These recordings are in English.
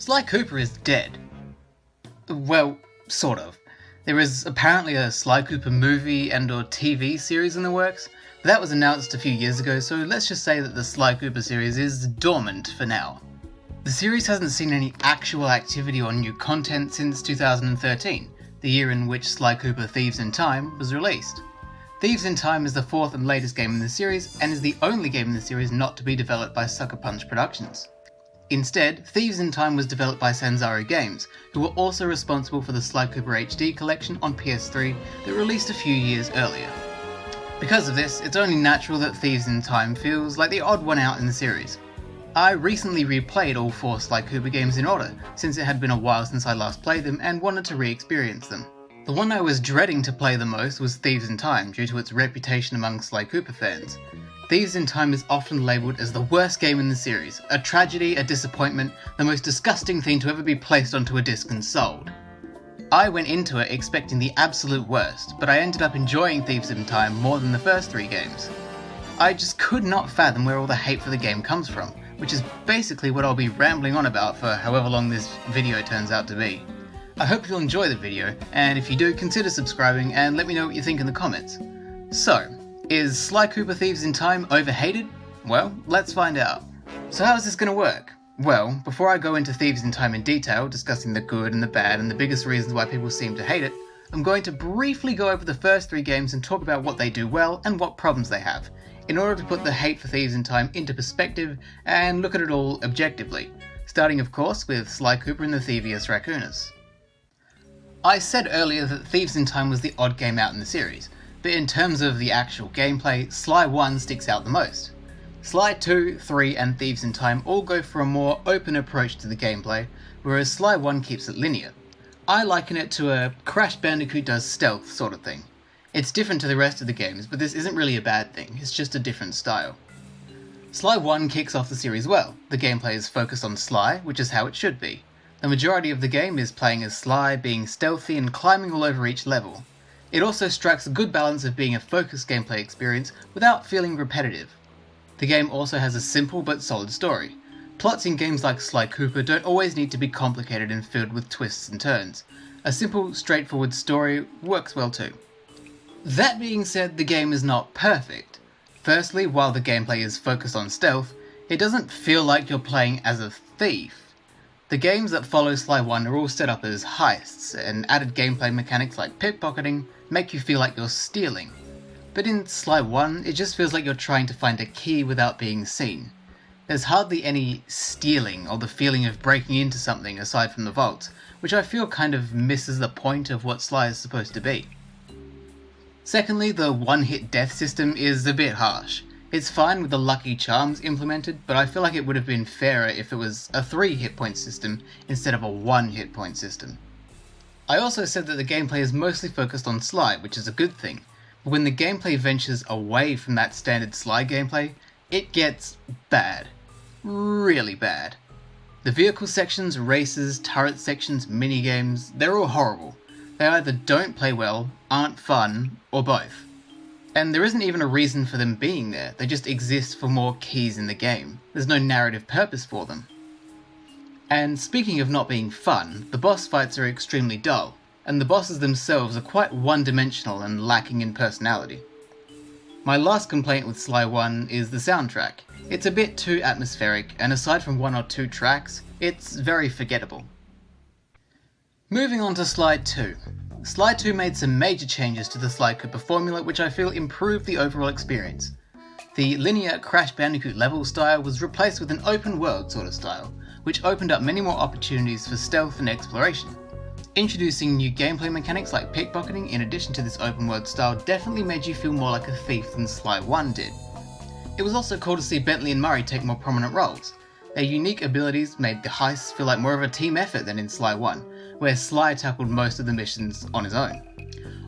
Sly Cooper is dead. Well, sort of. There is apparently a Sly Cooper movie and or TV series in the works, but that was announced a few years ago, so let's just say that the Sly Cooper series is dormant for now. The series hasn't seen any actual activity or new content since 2013, the year in which Sly Cooper Thieves in Time was released. Thieves in Time is the fourth and latest game in the series, and is the only game in the series not to be developed by Sucker Punch Productions. Instead, Thieves in Time was developed by Sanzaru Games, who were also responsible for the Sly Cooper HD collection on PS3 that released a few years earlier. Because of this, it's only natural that Thieves in Time feels like the odd one out in the series. I recently replayed all 4 Sly Cooper games in order, since it had been a while since I last played them and wanted to re-experience them. The one I was dreading to play the most was Thieves in Time due to its reputation among Sly Cooper fans. Thieves in Time is often labelled as the worst game in the series, a tragedy, a disappointment, the most disgusting thing to ever be placed onto a disc and sold. I went into it expecting the absolute worst, but I ended up enjoying Thieves in Time more than the first 3 games. I just could not fathom where all the hate for the game comes from, which is basically what I'll be rambling on about for however long this video turns out to be. I hope you'll enjoy the video, and if you do, consider subscribing and let me know what you think in the comments. So, is Sly Cooper Thieves in Time overhated? Well, let's find out. So how is this going to work? Well, before I go into Thieves in Time in detail, discussing the good and the bad and the biggest reasons why people seem to hate it, I'm going to briefly go over the first 3 games and talk about what they do well and what problems they have, in order to put the hate for Thieves in Time into perspective and look at it all objectively, starting of course with Sly Cooper and the Thievius Raccoonus. I said earlier that Thieves in Time was the odd game out in the series, but in terms of the actual gameplay, Sly 1 sticks out the most. Sly 2, 3 and Thieves in Time all go for a more open approach to the gameplay, whereas Sly 1 keeps it linear. I liken it to a Crash Bandicoot does stealth sort of thing. It's different to the rest of the games, but this isn't really a bad thing, it's just a different style. Sly 1 kicks off the series well. The gameplay is focused on Sly, which is how it should be. The majority of the game is playing as Sly, being stealthy and climbing all over each level. It also strikes a good balance of being a focused gameplay experience without feeling repetitive. The game also has a simple but solid story. Plots in games like Sly Cooper don't always need to be complicated and filled with twists and turns. A simple, straightforward story works well too. That being said, the game is not perfect. Firstly, while the gameplay is focused on stealth, it doesn't feel like you're playing as a thief. The games that follow Sly 1 are all set up as heists, and added gameplay mechanics like pickpocketing make you feel like you're stealing. But in Sly 1, it just feels like you're trying to find a key without being seen. There's hardly any stealing or the feeling of breaking into something aside from the vault, which I feel kind of misses the point of what Sly is supposed to be. Secondly, the one-hit death system is a bit harsh. It's fine with the lucky charms implemented, but I feel like it would have been fairer if it was a 3 hit point system instead of a 1 hit point system. I also said that the gameplay is mostly focused on Sly, which is a good thing, but when the gameplay ventures away from that standard Sly gameplay, it gets bad. Really bad. The vehicle sections, races, turret sections, minigames, they're all horrible. They either don't play well, aren't fun, or both. And there isn't even a reason for them being there, they just exist for more keys in the game. There's no narrative purpose for them. And speaking of not being fun, the boss fights are extremely dull, and the bosses themselves are quite one-dimensional and lacking in personality. My last complaint with Sly 1 is the soundtrack. It's a bit too atmospheric, and aside from 1 or 2 tracks, it's very forgettable. Moving on to Sly 2. Sly 2 made some major changes to the Sly Cooper formula which I feel improved the overall experience. The linear Crash Bandicoot level style was replaced with an open world sort of style, which opened up many more opportunities for stealth and exploration. Introducing new gameplay mechanics like pickpocketing in addition to this open world style definitely made you feel more like a thief than Sly 1 did. It was also cool to see Bentley and Murray take more prominent roles. Their unique abilities made the heists feel like more of a team effort than in Sly 1, where Sly tackled most of the missions on his own.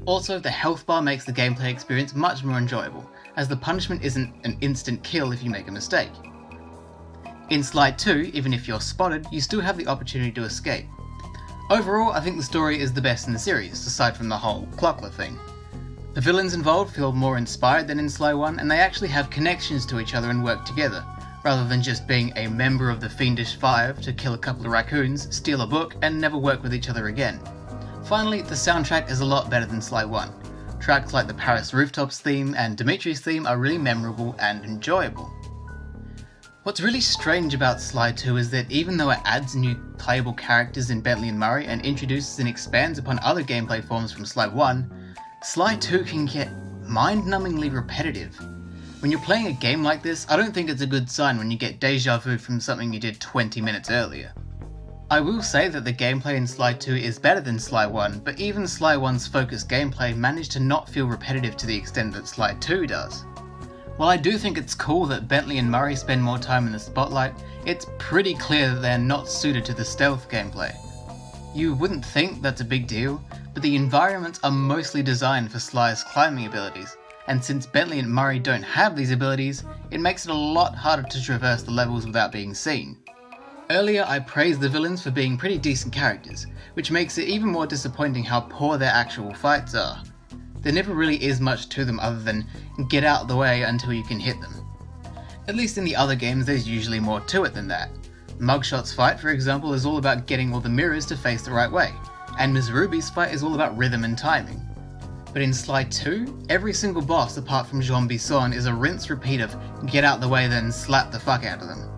Also, the health bar makes the gameplay experience much more enjoyable, as the punishment isn't an instant kill if you make a mistake. In Sly 2, even if you're spotted, you still have the opportunity to escape. Overall, I think the story is the best in the series, aside from the whole Clockler thing. The villains involved feel more inspired than in Sly 1, and they actually have connections to each other and work together, rather than just being a member of the Fiendish Five to kill a couple of raccoons, steal a book, and never work with each other again. Finally, the soundtrack is a lot better than Sly 1. Tracks like the Paris Rooftops theme and Dimitri's theme are really memorable and enjoyable. What's really strange about Sly 2 is that even though it adds new playable characters in Bentley and Murray and introduces and expands upon other gameplay forms from Sly 1, Sly 2 can get mind-numbingly repetitive. When you're playing a game like this, I don't think it's a good sign when you get deja vu from something you did 20 minutes earlier. I will say that the gameplay in Sly 2 is better than Sly 1, but even Sly 1's focused gameplay managed to not feel repetitive to the extent that Sly 2 does. While I do think it's cool that Bentley and Murray spend more time in the spotlight, it's pretty clear that they're not suited to the stealth gameplay. You wouldn't think that's a big deal, but the environments are mostly designed for Sly's climbing abilities, and since Bentley and Murray don't have these abilities, it makes it a lot harder to traverse the levels without being seen. Earlier I praised the villains for being pretty decent characters, which makes it even more disappointing how poor their actual fights are. There never really is much to them other than get out of the way until you can hit them. At least in the other games there's usually more to it than that. Mugshot's fight, for example, is all about getting all the mirrors to face the right way, and Ms. Ruby's fight is all about rhythm and timing. But in Sly 2, every single boss apart from Jean Bisson is a rinse repeat of get out the way then slap the fuck out of them.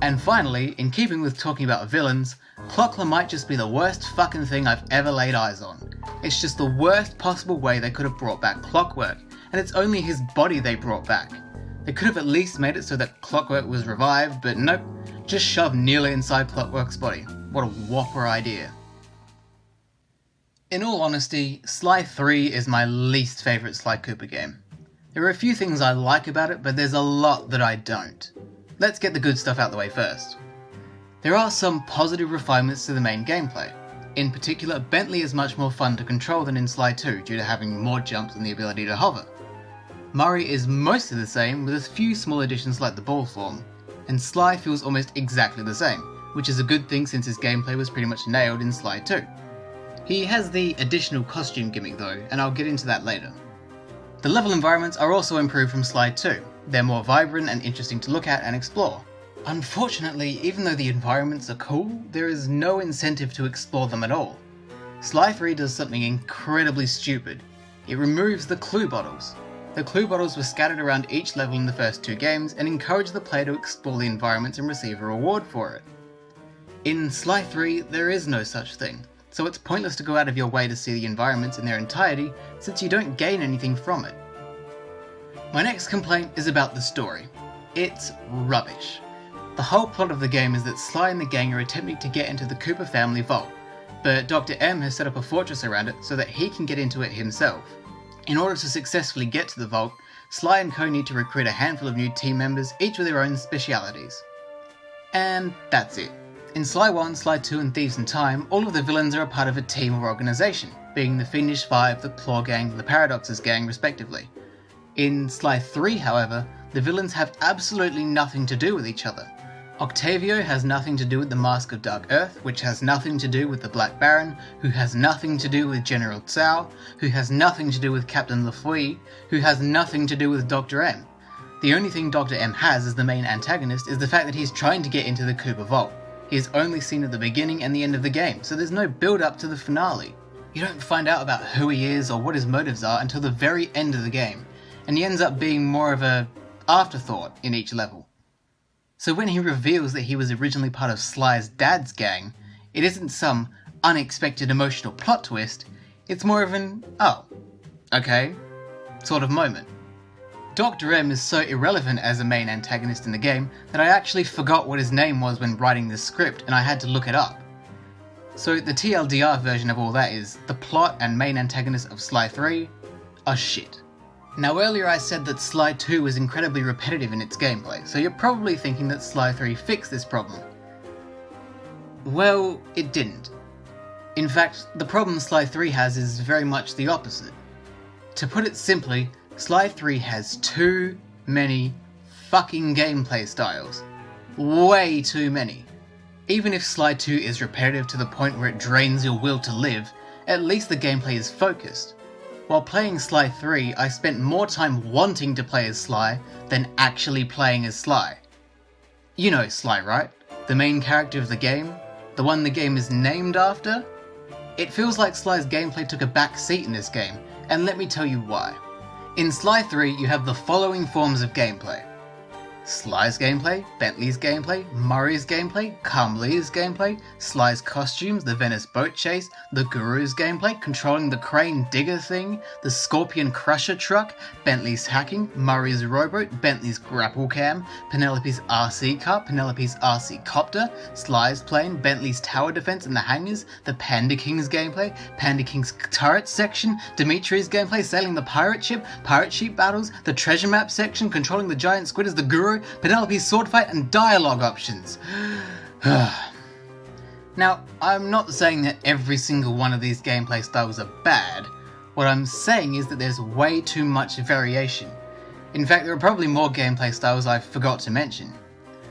And finally, in keeping with talking about villains, Clockler might just be the worst fucking thing I've ever laid eyes on. It's just the worst possible way they could have brought back Clockwork, and it's only his body they brought back. They could have at least made it so that Clockwork was revived, but nope, just shoved Neela inside Clockwork's body. What a whopper idea. In all honesty, Sly 3 is my least favourite Sly Cooper game. There are a few things I like about it, but there's a lot that I don't. Let's get the good stuff out the way first. There are some positive refinements to the main gameplay. In particular, Bentley is much more fun to control than in Sly 2 due to having more jumps and the ability to hover. Murray is mostly the same with a few small additions like the ball form, and Sly feels almost exactly the same, which is a good thing since his gameplay was pretty much nailed in Sly 2. He has the additional costume gimmick though, and I'll get into that later. The level environments are also improved from Sly 2. They're more vibrant and interesting to look at and explore. Unfortunately, even though the environments are cool, there is no incentive to explore them at all. Sly 3 does something incredibly stupid. It removes the clue bottles. The clue bottles were scattered around each level in the first two games and encouraged the player to explore the environments and receive a reward for it. In Sly 3, there is no such thing, so it's pointless to go out of your way to see the environments in their entirety since you don't gain anything from it. My next complaint is about the story. It's rubbish. The whole plot of the game is that Sly and the gang are attempting to get into the Cooper family vault, but Dr. M has set up a fortress around it so that he can get into it himself. In order to successfully get to the vault, Sly and co need to recruit a handful of new team members, each with their own specialities. And that's it. In Sly 1, Sly 2 and Thieves in Time, all of the villains are a part of a team or organisation, being the Fiendish Five, the Claw Gang, the Paradoxes Gang respectively. In Sly 3, however, the villains have absolutely nothing to do with each other. Octavio has nothing to do with the Mask of Dark Earth, which has nothing to do with the Black Baron, who has nothing to do with General Tsao, who has nothing to do with Captain LaFoy, who has nothing to do with Dr. M. The only thing Dr. M has as the main antagonist is the fact that he's trying to get into the Cooper Vault. He is only seen at the beginning and the end of the game, so there's no build up to the finale. You don't find out about who he is or what his motives are until the very end of the game, and he ends up being more of an afterthought in each level. So when he reveals that he was originally part of Sly's dad's gang, it isn't some unexpected emotional plot twist, it's more of an, oh, okay, sort of moment. Dr. M is so irrelevant as a main antagonist in the game that I actually forgot what his name was when writing this script and I had to look it up. So the TLDR version of all that is, the plot and main antagonist of Sly 3 are shit. Now earlier I said that Sly 2 was incredibly repetitive in its gameplay, so you're probably thinking that Sly 3 fixed this problem. Well, it didn't. In fact, the problem Sly 3 has is very much the opposite. To put it simply, Sly 3 has too many fucking gameplay styles. Way too many. Even if Sly 2 is repetitive to the point where it drains your will to live, at least the gameplay is focused. While playing Sly 3, I spent more time wanting to play as Sly than actually playing as Sly. You know Sly, right? The main character of the game? The one the game is named after? It feels like Sly's gameplay took a back seat in this game, and let me tell you why. In Sly 3, you have the following forms of gameplay. Sly's gameplay, Bentley's gameplay, Murray's gameplay, Carmelita's gameplay, Sly's costumes, the Venice boat chase, the Guru's gameplay, controlling the crane digger thing, the Scorpion crusher truck, Bentley's hacking, Murray's rowboat, Bentley's grapple cam, Penelope's RC car, Penelope's RC copter, Sly's plane, Bentley's tower defense and the hangars, the Panda King's gameplay, Panda King's turret section, Dimitri's gameplay, sailing the pirate ship battles, the treasure map section, controlling the giant squid as the Guru, Penelope's sword fight, and dialogue options. Now, I'm not saying that every single one of these gameplay styles are bad. What I'm saying is that there's way too much variation. In fact, there are probably more gameplay styles I forgot to mention.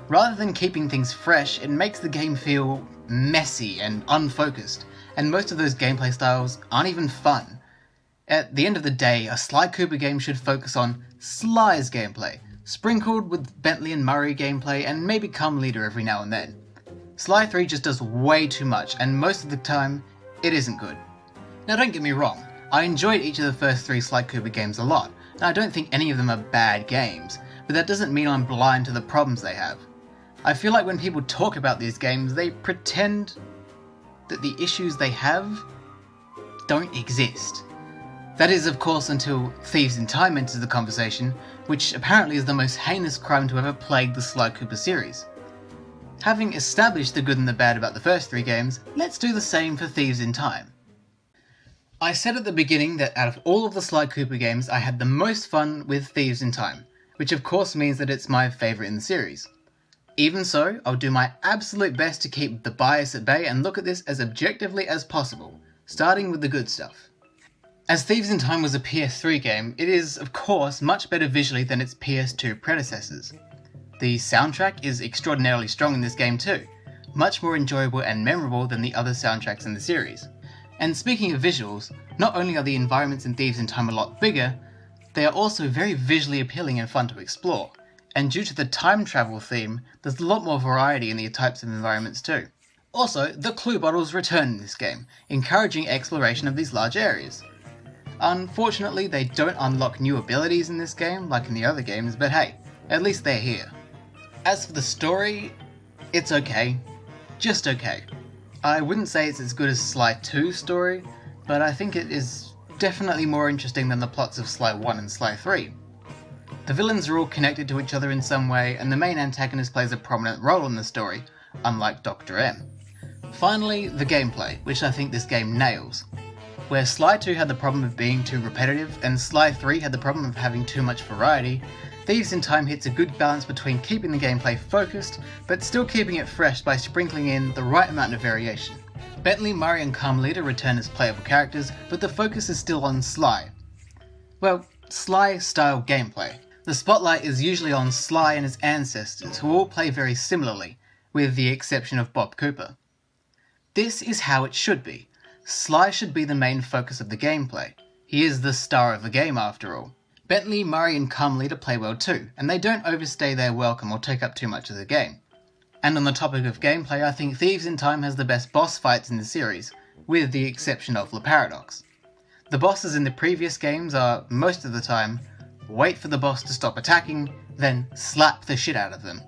Rather than keeping things fresh, it makes the game feel messy and unfocused, and most of those gameplay styles aren't even fun. At the end of the day, a Sly Cooper game should focus on Sly's gameplay, sprinkled with Bentley and Murray gameplay and maybe Carmelita every now and then. Sly 3 just does way too much, and most of the time, it isn't good. Now don't get me wrong, I enjoyed each of the first 3 Sly Cooper games a lot, and I don't think any of them are bad games, but that doesn't mean I'm blind to the problems they have. I feel like when people talk about these games, they pretend that the issues they have don't exist. That is, of course, until Thieves in Time enters the conversation, which apparently is the most heinous crime to ever plague the Sly Cooper series. Having established the good and the bad about the first 3 games, let's do the same for Thieves in Time. I said at the beginning that out of all of the Sly Cooper games, I had the most fun with Thieves in Time, which of course means that it's my favourite in the series. Even so, I'll do my absolute best to keep the bias at bay and look at this as objectively as possible, starting with the good stuff. As Thieves in Time was a PS3 game, it is, of course, much better visually than its PS2 predecessors. The soundtrack is extraordinarily strong in this game too, much more enjoyable and memorable than the other soundtracks in the series. And speaking of visuals, not only are the environments in Thieves in Time a lot bigger, they are also very visually appealing and fun to explore, and due to the time travel theme, there's a lot more variety in the types of environments too. Also, the clue bottles return in this game, encouraging exploration of these large areas. Unfortunately, they don't unlock new abilities in this game like in the other games, but hey, at least they're here. As for the story, it's okay. Just okay. I wouldn't say it's as good as Sly 2's story, but I think it is definitely more interesting than the plots of Sly 1 and Sly 3. The villains are all connected to each other in some way, and the main antagonist plays a prominent role in the story, unlike Dr. M. Finally, the gameplay, which I think this game nails. Where Sly 2 had the problem of being too repetitive, and Sly 3 had the problem of having too much variety, Thieves in Time hits a good balance between keeping the gameplay focused, but still keeping it fresh by sprinkling in the right amount of variation. Bentley, Murray and Carmelita return as playable characters, but the focus is still on Sly. Well, Sly-style gameplay. The spotlight is usually on Sly and his ancestors, who all play very similarly, with the exception of Bob Cooper. This is how it should be. Sly should be the main focus of the gameplay. He is the star of the game after all. Bentley, Murray and Carmelita play well too, and they don't overstay their welcome or take up too much of the game. And on the topic of gameplay, I think Thieves in Time has the best boss fights in the series, with the exception of Le Paradox. The bosses in the previous games are, most of the time, wait for the boss to stop attacking, then slap the shit out of them.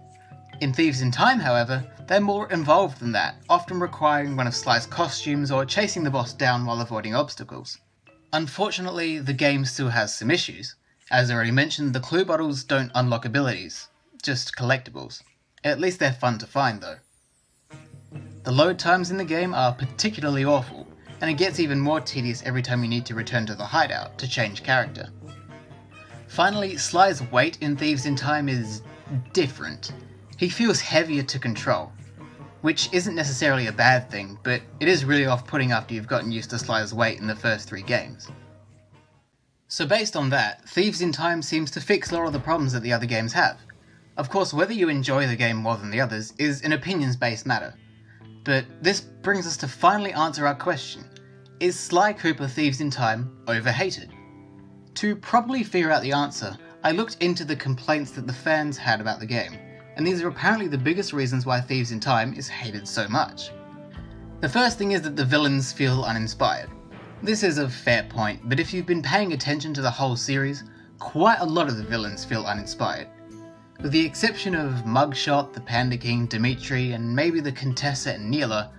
In Thieves in Time, however, they're more involved than that, often requiring one of Sly's costumes or chasing the boss down while avoiding obstacles. Unfortunately, the game still has some issues. As already mentioned, the clue bottles don't unlock abilities, just collectibles. At least they're fun to find though. The load times in the game are particularly awful, and it gets even more tedious every time you need to return to the hideout to change character. Finally, Sly's weight in Thieves in Time is different. He feels heavier to control, which isn't necessarily a bad thing, but it is really off-putting after you've gotten used to Sly's weight in the first 3 games. So based on that, Thieves in Time seems to fix a lot of the problems that the other games have. Of course, whether you enjoy the game more than the others is an opinions-based matter. But this brings us to finally answer our question: is Sly Cooper Thieves in Time overhated? To properly figure out the answer, I looked into the complaints that the fans had about the game, and these are apparently the biggest reasons why Thieves in Time is hated so much. The first thing is that the villains feel uninspired. This is a fair point, but if you've been paying attention to the whole series, quite a lot of the villains feel uninspired. With the exception of Mugshot, the Panda King, Dimitri, and maybe the Contessa and Neela,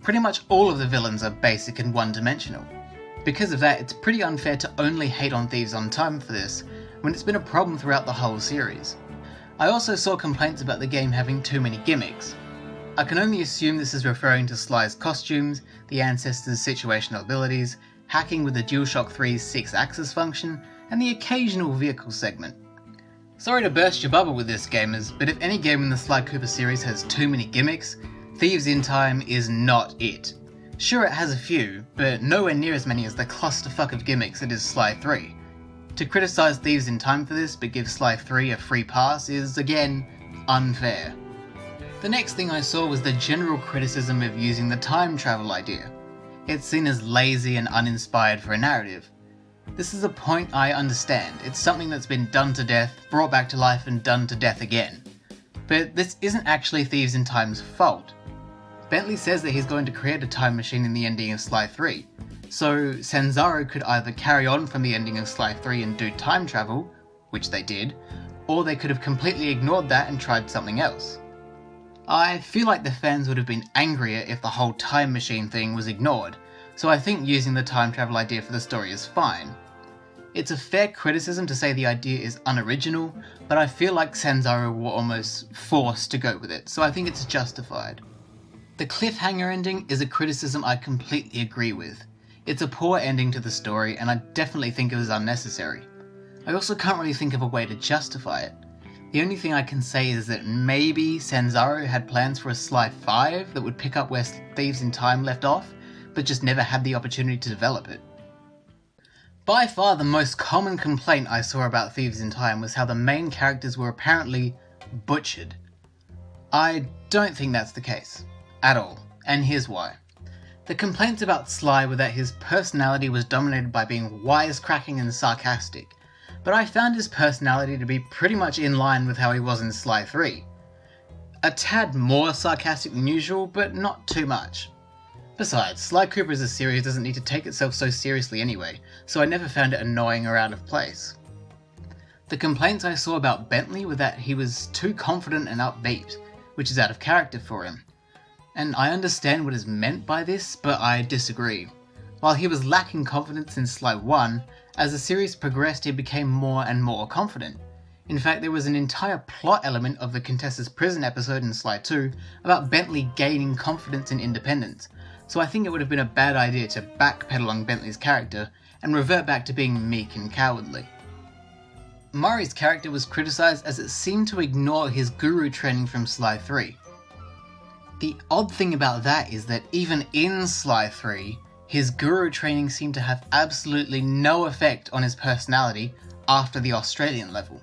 pretty much all of the villains are basic and one-dimensional. Because of that, it's pretty unfair to only hate on Thieves in Time for this, when it's been a problem throughout the whole series. I also saw complaints about the game having too many gimmicks. I can only assume this is referring to Sly's costumes, the Ancestors' situational abilities, hacking with the DualShock 3's 6-axis function, and the occasional vehicle segment. Sorry to burst your bubble with this, gamers, but if any game in the Sly Cooper series has too many gimmicks, Thieves in Time is not it. Sure, it has a few, but nowhere near as many as the clusterfuck of gimmicks that is Sly 3. To criticise Thieves in Time for this, but give Sly 3 a free pass is, again, unfair. The next thing I saw was the general criticism of using the time travel idea. It's seen as lazy and uninspired for a narrative. This is a point I understand. It's something that's been done to death, brought back to life, and done to death again. But this isn't actually Thieves in Time's fault. Bentley says that he's going to create a time machine in the ending of Sly 3, so Sanzaro could either carry on from the ending of Sly 3 and do time travel, which they did, or they could have completely ignored that and tried something else. I feel like the fans would have been angrier if the whole time machine thing was ignored, so I think using the time travel idea for the story is fine. It's a fair criticism to say the idea is unoriginal, but I feel like Sanzaro were almost forced to go with it, so I think it's justified. The cliffhanger ending is a criticism I completely agree with. It's a poor ending to the story, and I definitely think it was unnecessary. I also can't really think of a way to justify it. The only thing I can say is that maybe Sanzaro had plans for a Sly 5 that would pick up where Thieves in Time left off, but just never had the opportunity to develop it. By far the most common complaint I saw about Thieves in Time was how the main characters were apparently butchered. I don't think that's the case. At all. And here's why. The complaints about Sly were that his personality was dominated by being wisecracking and sarcastic, but I found his personality to be pretty much in line with how he was in Sly 3. A tad more sarcastic than usual, but not too much. Besides, Sly Cooper as a series doesn't need to take itself so seriously anyway, so I never found it annoying or out of place. The complaints I saw about Bentley were that he was too confident and upbeat, which is out of character for him. And I understand what is meant by this, but I disagree. While he was lacking confidence in Sly 1, as the series progressed he became more and more confident. In fact, there was an entire plot element of the Contessa's prison episode in Sly 2 about Bentley gaining confidence and independence, so I think it would have been a bad idea to backpedal on Bentley's character and revert back to being meek and cowardly. Murray's character was criticised as it seemed to ignore his guru training from Sly 3. The odd thing about that is that even in Sly 3, his guru training seemed to have absolutely no effect on his personality after the Australian level.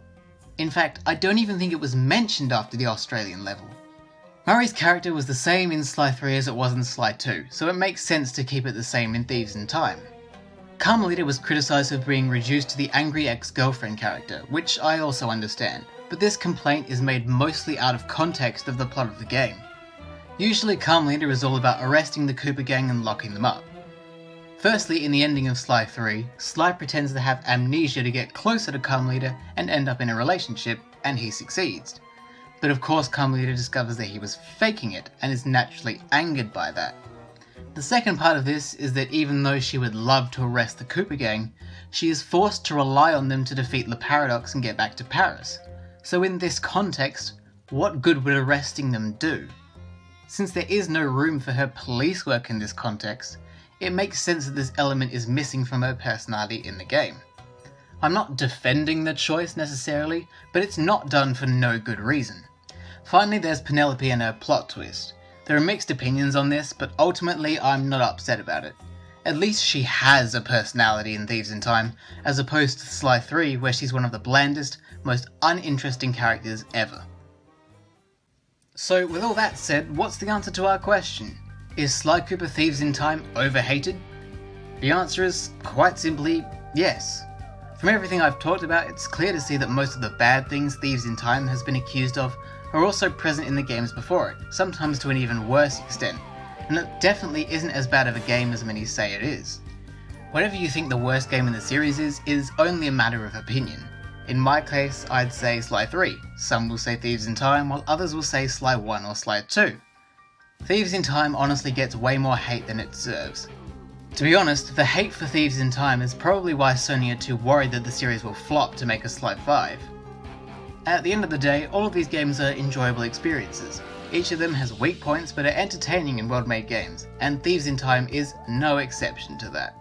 In fact, I don't even think it was mentioned after the Australian level. Murray's character was the same in Sly 3 as it was in Sly 2, so it makes sense to keep it the same in Thieves in Time. Carmelita was criticised for being reduced to the angry ex-girlfriend character, which I also understand, but this complaint is made mostly out of context of the plot of the game. Usually Carmelita is all about arresting the Cooper gang and locking them up. Firstly, in the ending of Sly 3, Sly pretends to have amnesia to get closer to Carmelita and end up in a relationship, and he succeeds. But of course Carmelita discovers that he was faking it, and is naturally angered by that. The second part of this is that even though she would love to arrest the Cooper gang, she is forced to rely on them to defeat the Paradox and get back to Paris. So in this context, what good would arresting them do? Since there is no room for her police work in this context, it makes sense that this element is missing from her personality in the game. I'm not defending the choice necessarily, but it's not done for no good reason. Finally, there's Penelope and her plot twist. There are mixed opinions on this, but ultimately I'm not upset about it. At least she has a personality in Thieves in Time, as opposed to Sly 3 where she's one of the blandest, most uninteresting characters ever. So with all that said, what's the answer to our question? Is Sly Cooper Thieves in Time overhated? The answer is, quite simply, yes. From everything I've talked about, it's clear to see that most of the bad things Thieves in Time has been accused of are also present in the games before it, sometimes to an even worse extent, and it definitely isn't as bad of a game as many say it is. Whatever you think the worst game in the series is only a matter of opinion. In my case, I'd say Sly III, some will say Thieves in Time, while others will say Sly 1 or Sly 2. Thieves in Time honestly gets way more hate than it deserves. To be honest, the hate for Thieves in Time is probably why Sony are too worried that the series will flop to make a Sly 5. At the end of the day, all of these games are enjoyable experiences. Each of them has weak points but are entertaining and well-made games, and Thieves in Time is no exception to that.